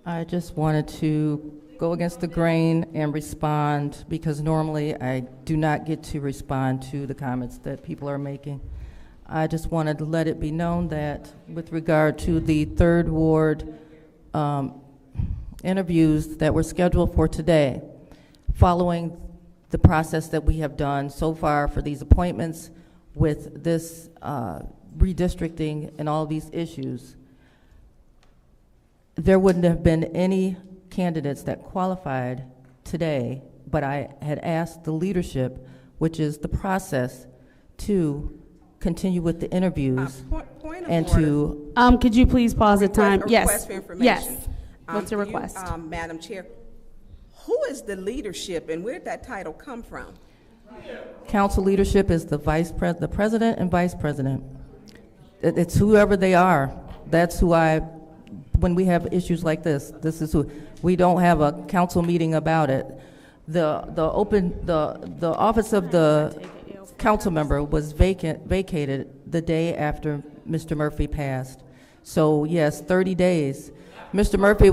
I just wanted to go against the grain and respond because normally I do not get to respond to the comments that people are making. I just wanted to let it be known that with regard to the third ward interviews that were scheduled for today, following the process that we have done so far for these appointments with this redistricting and all these issues, there wouldn't have been any candidates that qualified today, but I had asked the leadership, which is the process, to continue with the interviews Point of and order. to Could you please pause the time? A Yes. request for information. Yes. What's your You, request? Madam Chair, who is the leadership and where did that title come from? council leadership is the the president and vice president. It's whoever they are. That's who when we have issues like this is who. We don't have a council meeting about it. The office of the council member was vacated the day after Mr. Murphy passed. So yes, 30 days. Mr. Murphy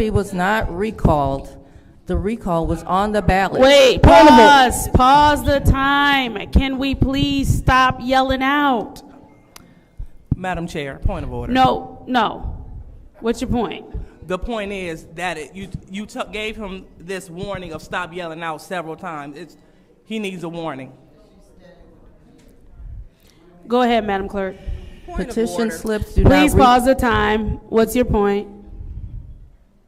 was not recalled. The recall was on the ballot. Wait, pause the time. Can we please stop yelling out? Madam Chair, point of order. No. What's your point? The point is that you gave him this warning of stop yelling out several times. He needs a warning. Go ahead, Madam Clerk. Point of Petition order. slips do not. Please pause the time. What's your point?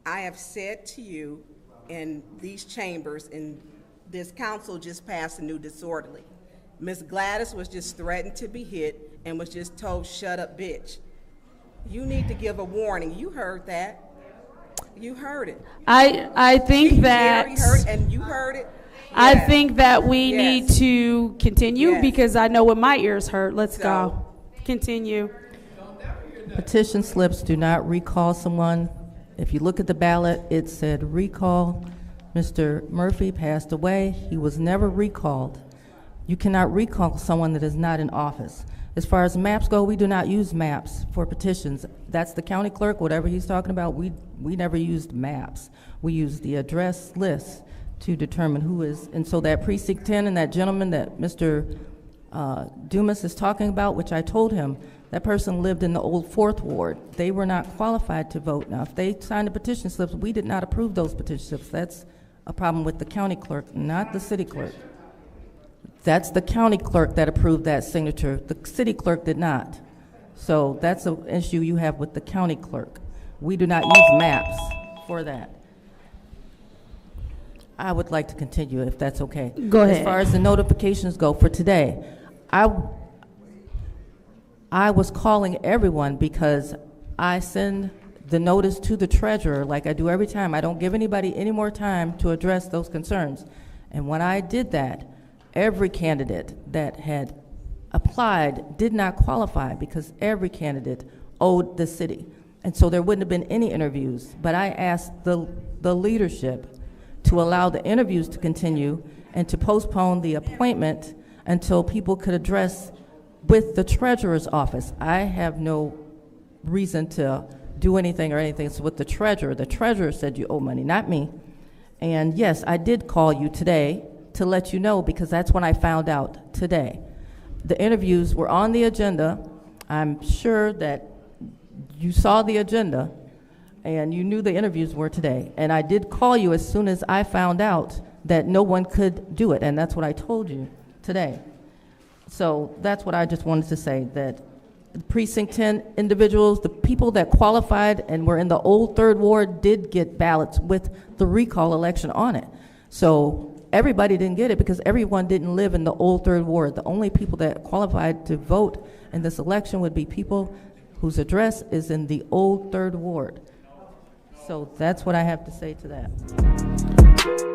I have said to you in these chambers, and this council just passed a new disorderly. Ms. Gladys was just threatened to be hit and was just told, shut up, bitch. You need to give a warning. You heard that. You heard it. I think that Jerry heard, and you heard it. I Yes. think that we Yes. need to continue Yes. because I know what my ears hurt. Let's So- go. Continue. Petition slips do not recall someone. If you look at the ballot, it said recall. Mr. Murphy passed away. He was never recalled. You cannot recall someone that is not in office. As far as maps go, we do not use maps for petitions. That's the county clerk, whatever he's talking about. We never used maps. We used the address list to determine who is. And so that precinct 10 and that gentleman that Mr. Dumas is talking about, which I told him, that person lived in the old 4th Ward. They were not qualified to vote. Now, if they signed the petition slips, we did not approve those petition slips. That's a problem with the county clerk, not the city clerk. That's the county clerk that approved that signature. The city clerk did not. So that's an issue you have with the county clerk. We do not use maps for that. I would like to continue if that's okay. Go ahead. As far as the notifications go for today, I was calling everyone because I send the notice to the treasurer like I do every time. I don't give anybody any more time to address those concerns. And when I did that, every candidate that had applied did not qualify because every candidate owed the city. And so there wouldn't have been any interviews. But I asked the leadership to allow the interviews to continue and to postpone the appointment until people could address with the treasurer's office. I have no reason to do anything or anything. It's with the treasurer. The treasurer said you owe money, not me. And yes, I did call you today to let you know because that's when I found out today. The interviews were on the agenda. I'm sure that you saw the agenda and you knew the interviews were today. And I did call you as soon as I found out that no one could do it. And that's what I told you today. So that's what I just wanted to say, that Precinct 10 individuals, the people that qualified and were in the old 3rd Ward did get ballots with the recall election on it. So everybody didn't get it because everyone didn't live in the old 3rd Ward. The only people that qualified to vote in this election would be people whose address is in the old 3rd Ward. So that's what I have to say to that.